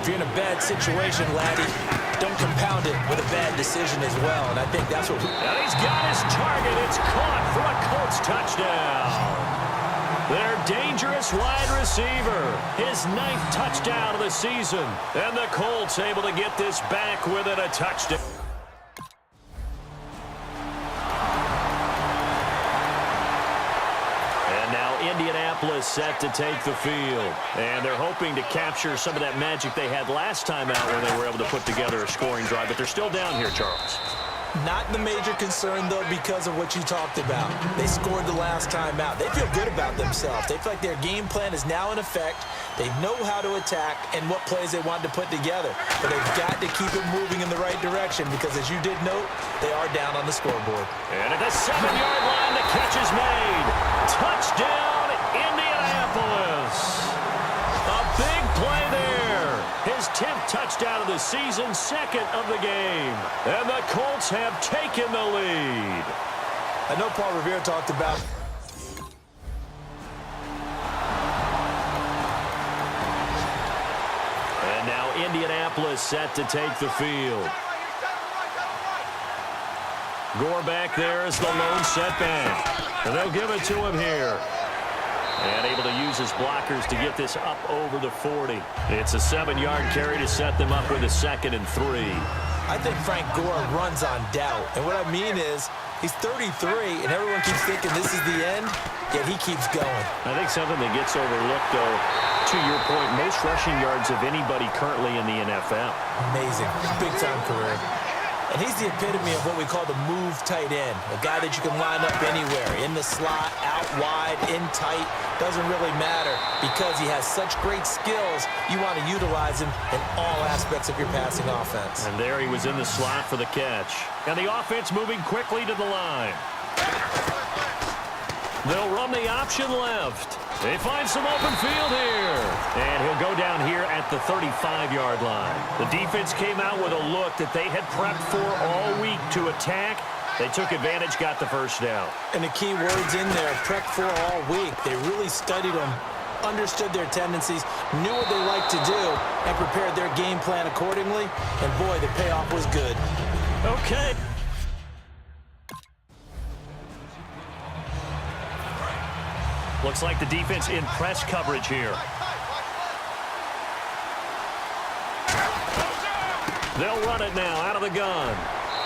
If you're in a bad situation, laddie, don't compound it with a bad decision as well. And I think that's what And he's got his target. It's caught for a Colts touchdown. Their dangerous wide receiver, his 9th touchdown of the season. And the Colts able to get this back within a touchdown. And now Indianapolis set to take the field. And they're hoping to capture some of that magic they had last time out when they were able to put together a scoring drive. But they're still down here, Charles. Not the major concern, though, because of what you talked about. They scored the last time out. They feel good about themselves. They feel like their game plan is now in effect. They know how to attack and what plays they want to put together. But they've got to keep it moving in the right direction because, as you did note, they are down on the scoreboard. And at the 7-yard line, the catch is made. Touchdown, Indianapolis. A big play there. His 10th touchdown of the season, 2nd of the game. And the Colts have taken the lead. I know Paul Revere talked about and now Indianapolis set to take the field. Gore back there is the lone setback. And they'll give it to him here. And able to use his blockers to get this up over the 40. It's a 7-yard carry to set them up with a 2nd and 3. I think Frank Gore runs on doubt. And what I mean is, he's 33, and everyone keeps thinking this is the end, yet he keeps going. I think something that gets overlooked, though, to your point, most rushing yards of anybody currently in the NFL. Amazing. Big-time career. And he's the epitome of what we call the move tight end, a guy that you can line up anywhere, in the slot, out wide, in tight, doesn't really matter because he has such great skills. You want to utilize him in all aspects of your passing offense. And there he was in the slot for the catch. And the offense moving quickly to the line. They'll run the option left. They find some open field here. And he'll go down here at the 35-yard line. The defense came out with a look that they had prepped for all week to attack. They took advantage, got the first down. And the key words in there, prepped for all week. They really studied them, understood their tendencies, knew what they liked to do, and prepared their game plan accordingly. And boy, the payoff was good. Okay. Looks like the defense in press coverage here. They'll run it now out of the gun.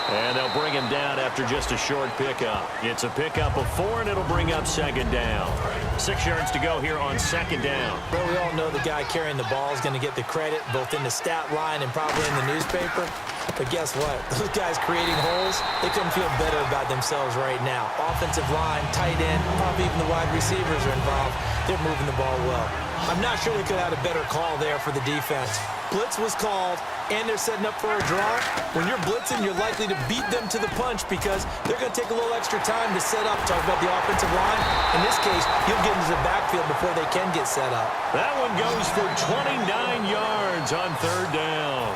And they'll bring him down after just a short pickup. It's a pickup of 4, and it'll bring up 2nd down. 6 yards to go here on 2nd down. Well, we all know the guy carrying the ball is going to get the credit, both in the stat line and probably in the newspaper. But guess what? Those guys creating holes, they couldn't feel better about themselves right now. Offensive line, tight end, probably even the wide receivers are involved. They're moving the ball well. I'm not sure they could have had a better call there for the defense. Blitz was called, and they're setting up for a draw. When you're blitzing, you're likely to beat them to the punch because they're going to take a little extra time to set up. Talk about the offensive line. In this case, you'll get into the backfield before they can get set up. That one goes for 29 yards on 3rd down.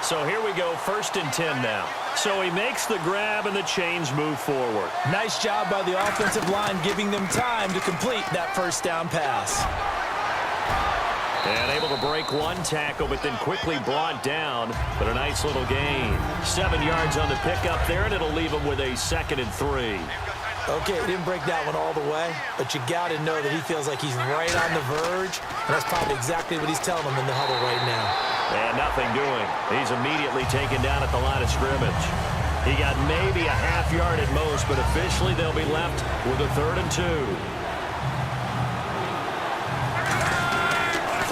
So here we go, 1st and 10 now. So he makes the grab and the chains move forward. Nice job by the offensive line giving them time to complete that 1st down pass. And able to break one tackle, but then quickly brought down. But a nice little gain. 7 yards on the pickup there, and it'll leave him with a 2nd and 3. Okay, didn't break that one all the way, but you got to know that he feels like he's right on the verge, and that's probably exactly what he's telling them in the huddle right now. And nothing doing. He's immediately taken down at the line of scrimmage. He got maybe a half yard at most, but officially they'll be left with a 3rd and 2.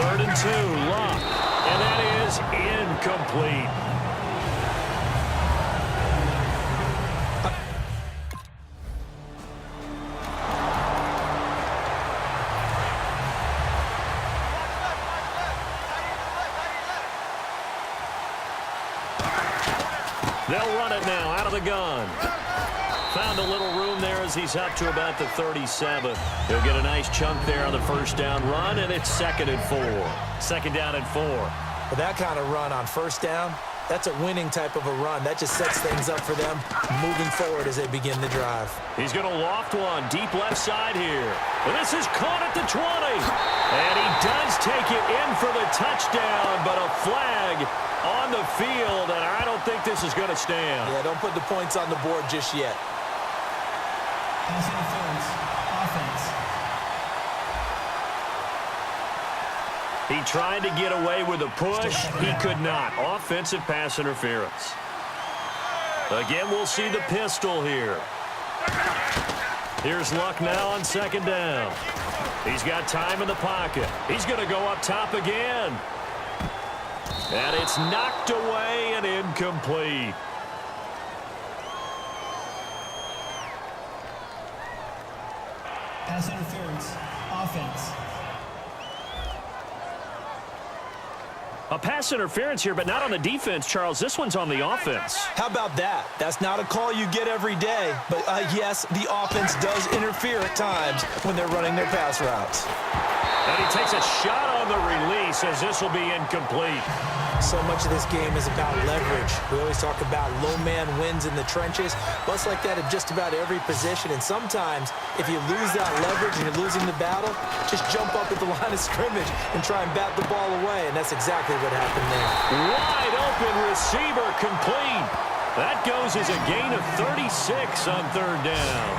3rd and 2, Luck. And that is incomplete. They'll run it now out of the gun. Found a little room there as he's up to about the 37. He'll get a nice chunk there on the 1st down run, and it's 2nd and 4. 2nd down and 4. With that kind of run on 1st down, That's a winning type of a run. That just sets things up for them moving forward as they begin the drive. He's going to loft one deep left side here. And this is caught at the 20. And he does take it in for the touchdown, but a flag on the field, and I don't think this is going to stand. Yeah, don't put the points on the board just yet. Pass interference, offense. He tried to get away with a push. He could not. Offensive pass interference. Again, we'll see the pistol here. Here's Luck now on second down. He's got time in the pocket. He's going to go up top again. And it's knocked away and incomplete. Pass interference, offense. A pass interference here, but not on the defense, Charles. This one's on the offense. How about that? That's not a call you get every day. But, yes, the offense does interfere at times when they're running their pass routes. And he takes a shot on the release as this will be incomplete. So much of this game is about leverage. We always talk about low man wins in the trenches. Well, it's like that in just about every position. And sometimes, if you lose that leverage and you're losing the battle, just jump up at the line of scrimmage and try and bat the ball away. And that's exactly what happened there. Wide open receiver complete. That goes as a gain of 36 on third down.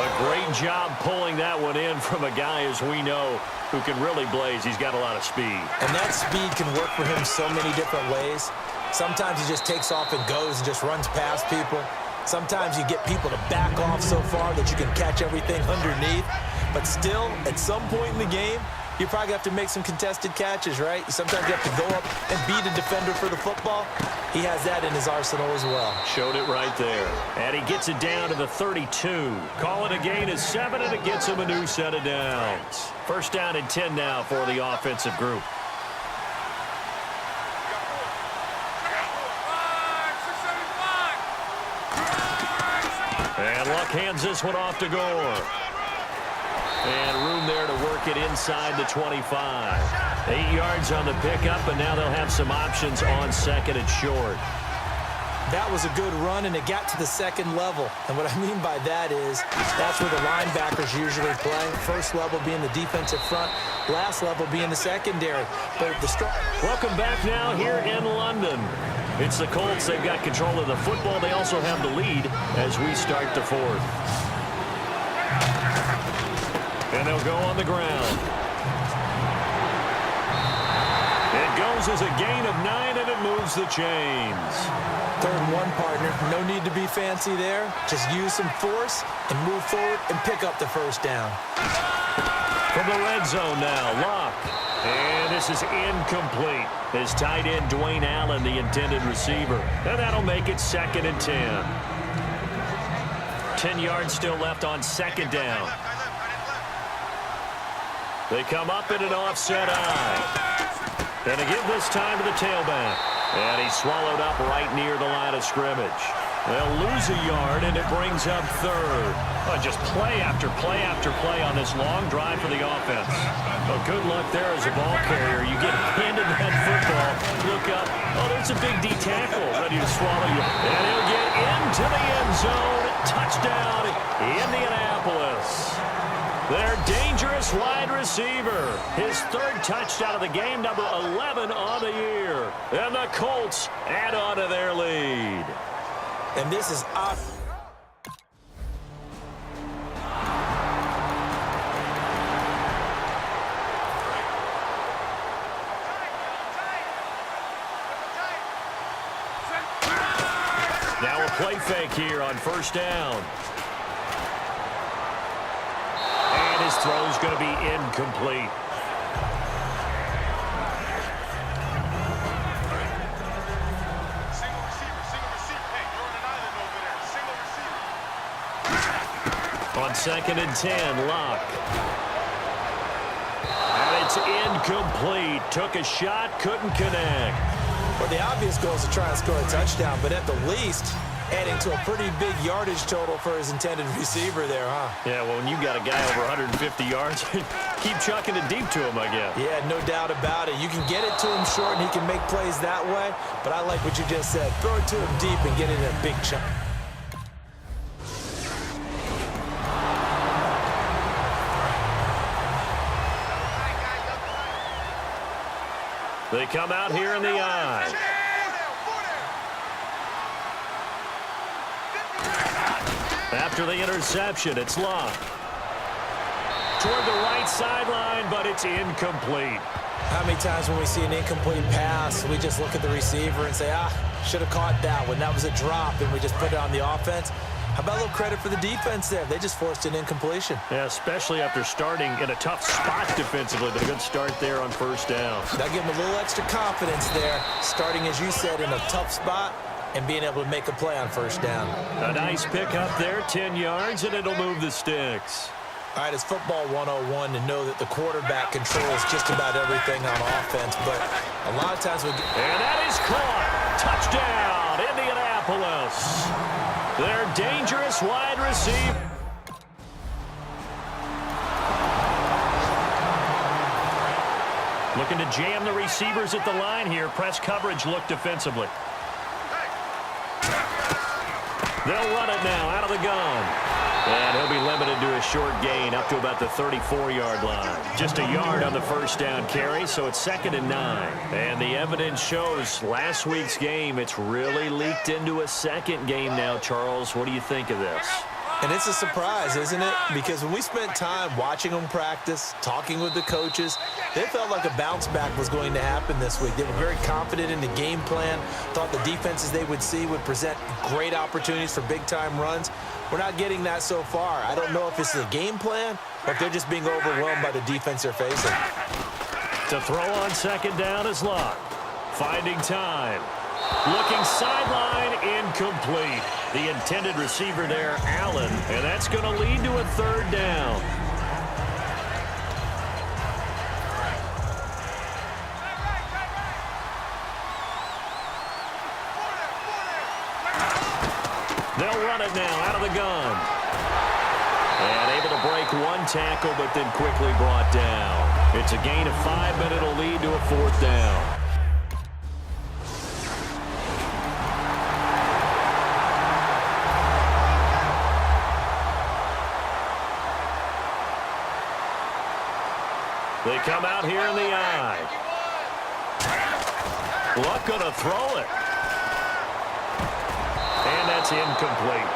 A great job pulling that one in from a guy, as we know, who can really blaze. He's got a lot of speed. And that speed can work for him so many different ways. Sometimes he just takes off and goes and just runs past people. Sometimes you get people to back off so far that you can catch everything underneath. But still, at some point in the game, you probably have to make some contested catches, right? Sometimes you have to go up and beat a defender for the football. He has that in his arsenal as well. Showed it right there. And he gets it down to the 32. Call it a gain of 7, and it gets him a new set of downs. First down and 10 now for the offensive group. And Luck hands this one off to Gore. And room there to work it inside the 25. 8 yards on the pickup, and now they'll have some options on second and short. That was a good run, and it got to the second level. And what I mean by that is that's where the linebackers usually play. First level being the defensive front, last level being the secondary. But Welcome back now here in London. It's the Colts. They've got control of the football. They also have the lead as we start the fourth. And they'll go on the ground. It goes as a gain of 9, and it moves the chains. 3rd and 1, partner. No need to be fancy there. Just use some force and move forward and pick up the first down. From the red zone now, Luck. And this is incomplete. His tight end, Dwayne Allen, the intended receiver. And that'll make it 2nd and 10. 10 yards still left on second down. They come up in an offset eye. And they give this time to the tailback. And he's swallowed up right near the line of scrimmage. They'll lose a yard, and it brings up 3rd. Oh, just play after play after play on this long drive for the offense. Well, good luck there as a ball carrier. You get handed that football, look up. Oh, there's a big D tackle ready to swallow you. And he'll get into the end zone. Touchdown, Indianapolis. Their dangerous wide receiver. His 3rd touchdown of the game, number 11 on the year. And the Colts add on to their lead. And this is up. Now a play fake here on first down. His throw is going to be incomplete. Single receiver. Hey, you're on an island over there. Single receiver. On 2nd and 10, Luck. And it's incomplete. Took a shot, couldn't connect. Well, the obvious goal is to try and score a touchdown, but at the least, adding to a pretty big yardage total for his intended receiver there, huh? Yeah, well, when you got a guy over 150 yards, keep chucking it deep to him, I guess. Yeah, no doubt about it. You can get it to him short, and he can make plays that way, but I like what you just said. Throw it to him deep and get it in a big chunk. They come out here in the eye. After the interception, it's Locke. Toward the right sideline, but it's incomplete. How many times when we see an incomplete pass, we just look at the receiver and say, should have caught that one. That was a drop, and we just put it on the offense. How about a little credit for the defense there? They just forced an incompletion. Yeah, especially after starting in a tough spot defensively, but a good start there on first down. That gave them a little extra confidence there, starting, as you said, in a tough spot and being able to make a play on first down. A nice pickup there, 10 yards, and it'll move the sticks. All right, it's football 101 to know that the quarterback controls just about everything on offense, but a lot of times we get... And that is caught. Touchdown, Indianapolis. Their dangerous wide receiver. Looking to jam the receivers at the line here. Press coverage look defensively. They'll run it now out of the gun. And he'll be limited to a short gain up to about the 34-yard line. Just a yard on the first down carry, so it's 2nd and 9. And the evidence shows last week's game, it's really leaked into a second game now, Charles. What do you think of this? And it's a surprise, isn't it? Because when we spent time watching them practice, talking with the coaches, they felt like a bounce back was going to happen this week. They were very confident in the game plan, thought the defenses they would see would present great opportunities for big-time runs. We're not getting that so far. I don't know if it's the game plan or if they're just being overwhelmed by the defense they're facing. To throw on second down is Locke. Finding time. Looking sideline, incomplete. The intended receiver there, Allen, and that's going to lead to a 3rd down. They'll run it now out of the gun. And able to break one tackle, but then quickly brought down. It's a gain of 5, but it'll lead to a 4th down. They come out here in the eye. Luck gonna throw it. And that's incomplete.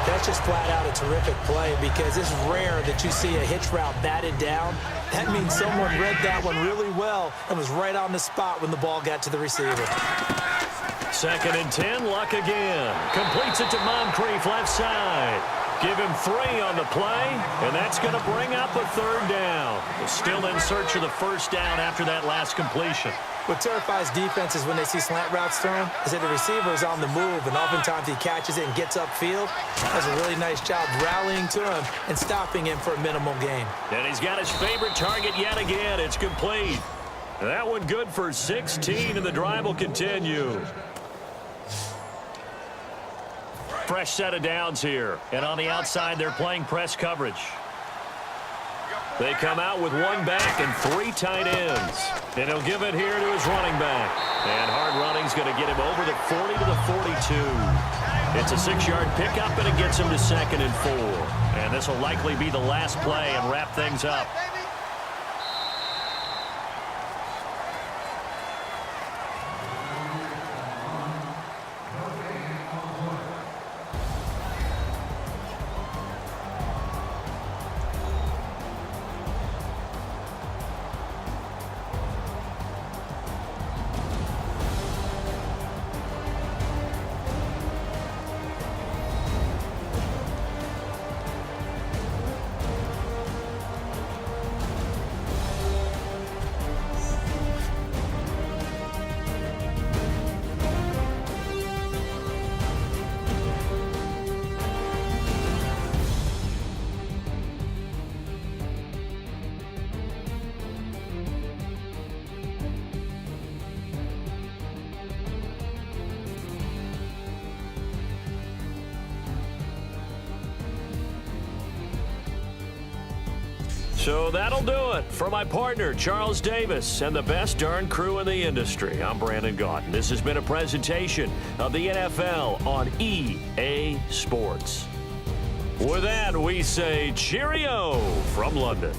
That's just flat out a terrific play because it's rare that you see a hitch route batted down. That means someone read that one really well and was right on the spot when the ball got to the receiver. 2nd and 10, Luck again. Completes it to Moncrief left side. Give him 3 on the play, and that's going to bring up a 3rd down. They're still in search of the first down after that last completion. What terrifies defenses when they see slant routes thrown is that the receiver is on the move, and oftentimes he catches it and gets upfield. Does a really nice job rallying to him and stopping him for a minimal gain. And he's got his favorite target yet again. It's complete. That one good for 16, and the drive will continue. Fresh set of downs here. And on the outside, they're playing press coverage. They come out with 1 back and 3 tight ends. And he'll give it here to his running back. And hard running's going to get him over the 40 to the 42. It's a 6-yard pickup, and it gets him to 2nd and 4. And this will likely be the last play and wrap things up. So that'll do it. For my partner, Charles Davis, and the best darn crew in the industry, I'm Brandon Gaudin. This has been a presentation of the NFL on EA Sports. With that, we say cheerio from London.